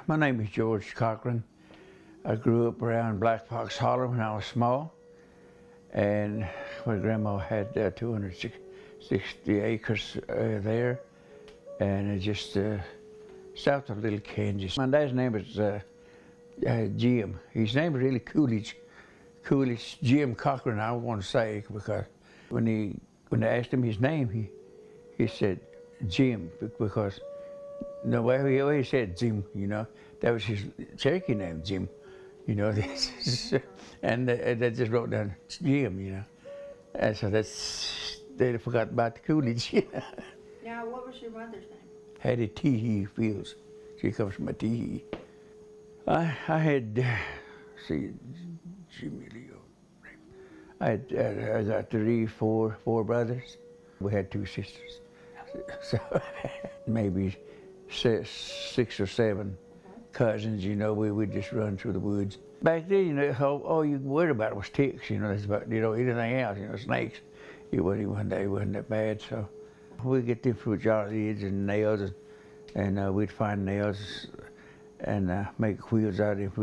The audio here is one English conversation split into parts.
My name is George Cochran. I grew up around Black Fox Holler when I was small, and my grandma had 260 acres there, and it's just south of Little Kansas. My dad's name is Jim. His name is really Coolidge Jim Cochran, I want to say, because when they asked him his name, he said Jim, because no way he always said Jim, you know. That was his Cherokee name, Jim, you know. And they just wrote down Jim, you know. And so they forgot about the Coolidge, you know. Now, what was your mother's name? Hattie Teehee Fields. She comes from a Teehee. I had, see, Jimmy Leo. I got four brothers. We had two sisters. So maybe six or seven cousins, you know. We would just run through the woods. Back then, you know, all you worried about was ticks, you know. That's about, you know, anything else, you know, snakes. It wasn't that bad. So we'd get them fruit jar lids and nails, and we'd find nails and make wheels out of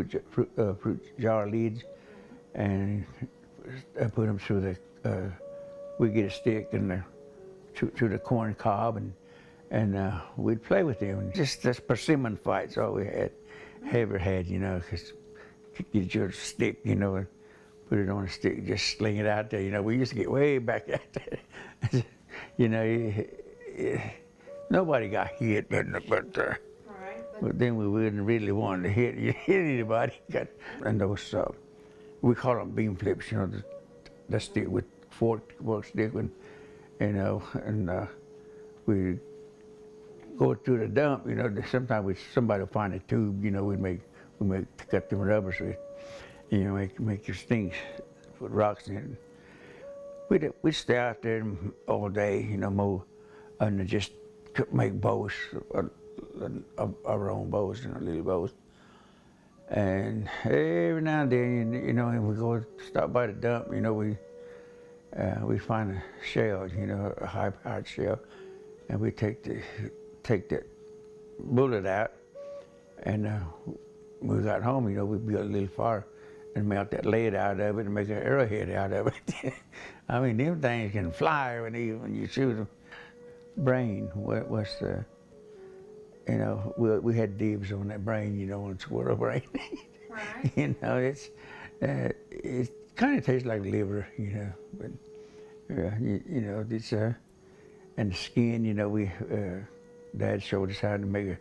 fruit jar lids, and put them through the. We'd get a stick and through the corn cob, and we'd play with them. Just this persimmon fights all we ever had, you know, because get your stick, you know, and put it on a stick, just sling it out there. You know, we used to get way back out there. You know, nobody got hit, but then we wouldn't really want to hit anybody. And those, we call them beam flips, you know, the stick with fork stick, and, you know, and we go through the dump, you know. Sometimes somebody would find a tube, you know. We cut them rubbers with, you know, make your stings, put rocks in it. We'd stay out there all day, you know, mow, and just make bows, our own bows, you know, little bows. And every now and then, you know, and we go stop by the dump, you know, we find a shell, you know, a high-powered shell, and we take that bullet out, and when we got home, you know, we built a little fire and melt that lead out of it and make an arrowhead out of it. I mean, them things can fly when you shoot them. Brain was the, you know, we had dibs on that brain, you know, on squirrel brain. Right. You know, it kind of tastes like liver, you know, but you know, it's and the skin, you know, Dad showed us how to make a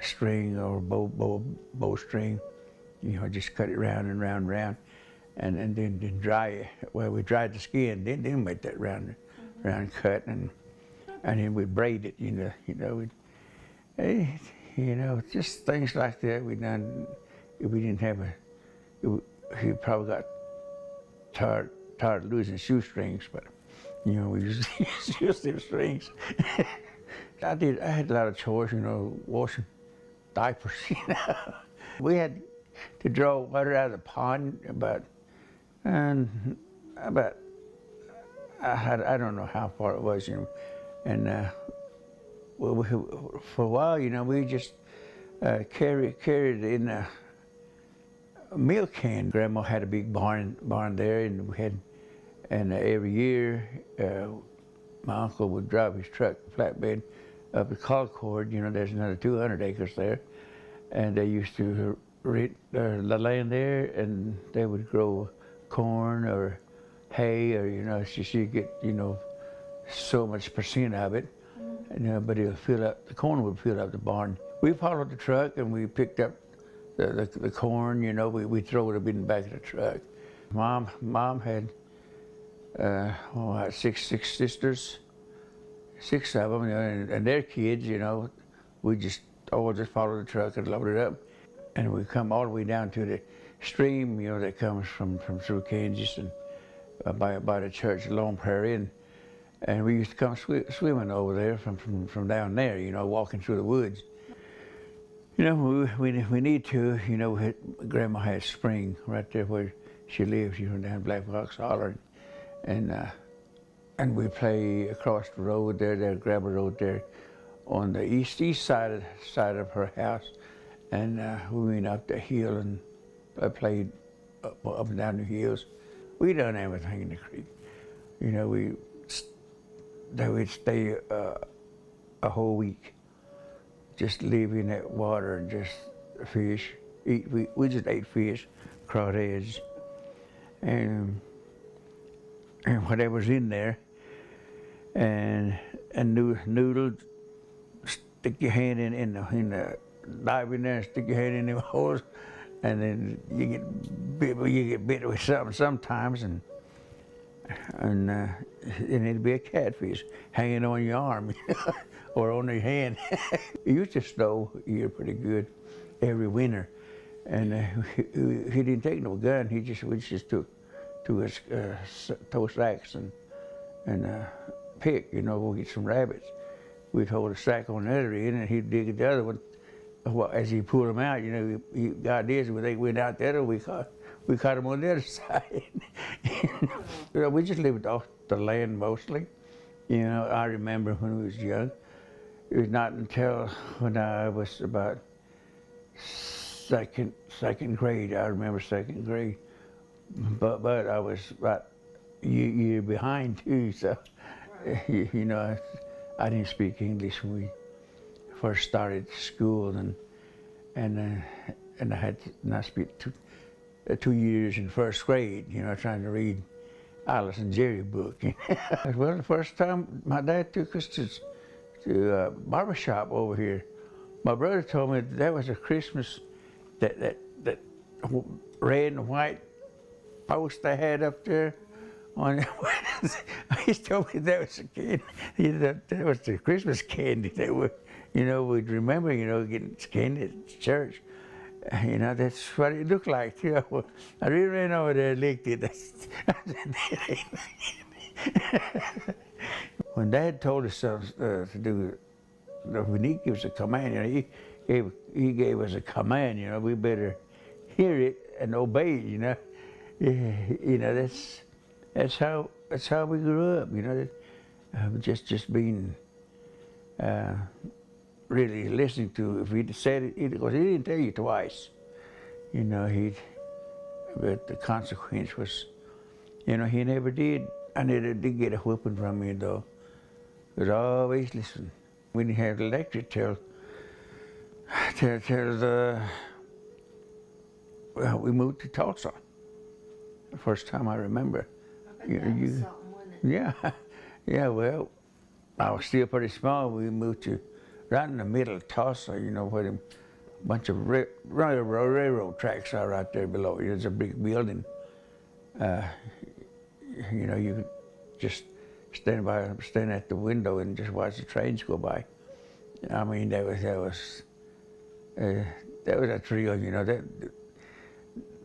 string or a bow string. You know, just cut it round and round and round, and then dry it. Well, we dried the skin, then make that round cut, and then we braid it. You know, you know, just things like that we done. We didn't have he probably got tired of losing shoestrings, but you know, we used to use them strings. I had a lot of chores, you know, washing diapers, you know. We had to draw water out of the pond about I don't know how far it was, you know. And for a while, you know, we just carried in a milk can. Grandma had a big barn there, and we had, and every year my uncle would drive his truck, flatbed, up at Concord. You know, there's another 200 acres there, and they used to rent the land there, and they would grow corn or hay, or, you know, so you get, you know, so much percent of it, and, but it'll fill up, the corn would fill up the barn. We followed the truck and we picked up the corn, you know, we throw it up in the back of the truck. Mom had six sisters, 6 of them, you know, and their kids, you know. We all just follow the truck and load it up, and we come all the way down to the stream, you know, that comes from through Kansas and by the church, Lone Prairie, and we used to come swimming over there from down there, you know, walking through the woods. You know, we need to, you know, Grandma had a spring right there where she lives, you know, down Black Fox Holler, and we play across the road there, Grabber Road there, on the east side of her house, And we went up the hill and I played up and down the hills. We done everything in the creek. You know, they would stay a whole week, just live in that water and just fish. We just ate fish, crawdads, and whatever's in there, and noodles. Stick your hand in the dive in there and stick your hand in the holes, and then you get bit with something sometimes, and it'd be a catfish hanging on your arm or on your hand. It used to snow here pretty good every winter, and he didn't take no gun. We just took his tow sacks and pick, you know, go get some rabbits. We'd hold a sack on the other end, and he'd dig at the other one. Well, as he pulled them out, you know, he got this. When they went out the other, we caught them on the other side. You know, we just lived off the land mostly. You know, I remember when we was young. It was not until when I was about second grade. I remember second grade, but I was about a year behind too. So, right. You know, I didn't speak English when we first started school, and I had to not speak 2 years in first grade. You know, trying to read Alice and Jerry book. Well, the first time my dad took us to a barber shop over here, my brother told me that was a Christmas that red and white post they had up there. He told me that was a candy. That was the Christmas candy that we'd remember, you know, getting candy at church. You know, that's what it looked like. You know, I really ran over there and licked it. When Dad told us to do, when he gives a command, you know, he gave us a command. You know, we better hear it and obey it. You know, you know that's how we grew up. You know, just being really listening to. If he'd said it, because he didn't tell you twice. You know, but the consequence was, you know, he never did. I never did get a whooping from me though. He was always listening. We didn't have electric till we moved to Tulsa. The first time I remember. I bet that was something, wasn't it? Yeah, yeah. Well, I was still pretty small. We moved to right in the middle of Tulsa. You know, where a bunch of railroad tracks are right there below. There's a big building. You know, you could just stand at the window and just watch the trains go by. I mean, that was a thrill. You know,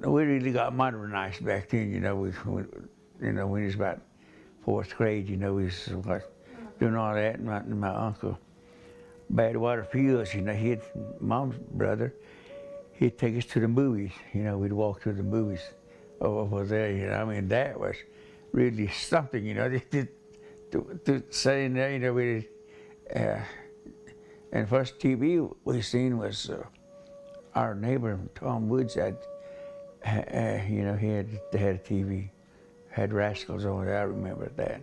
we really got modernized back then. You know, when we was about fourth grade. You know, we was doing all that, and my uncle, Badwater Fields. You know, Mom's brother. He'd take us to the movies. You know, we'd walk to the movies over there. You know, I mean, that was really something. You know, to sitting there. You know, and first TV we seen was our neighbor Tom Woods had. You know, they had a TV, had Rascals on there. I remember that.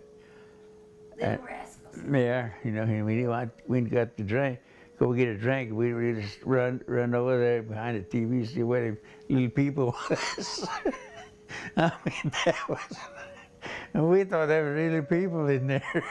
Them Rascals. Yeah, you know, and we got the drink, go get a drink. We just run over there behind the TV, see where the little people was. I mean, we thought there were really people in there.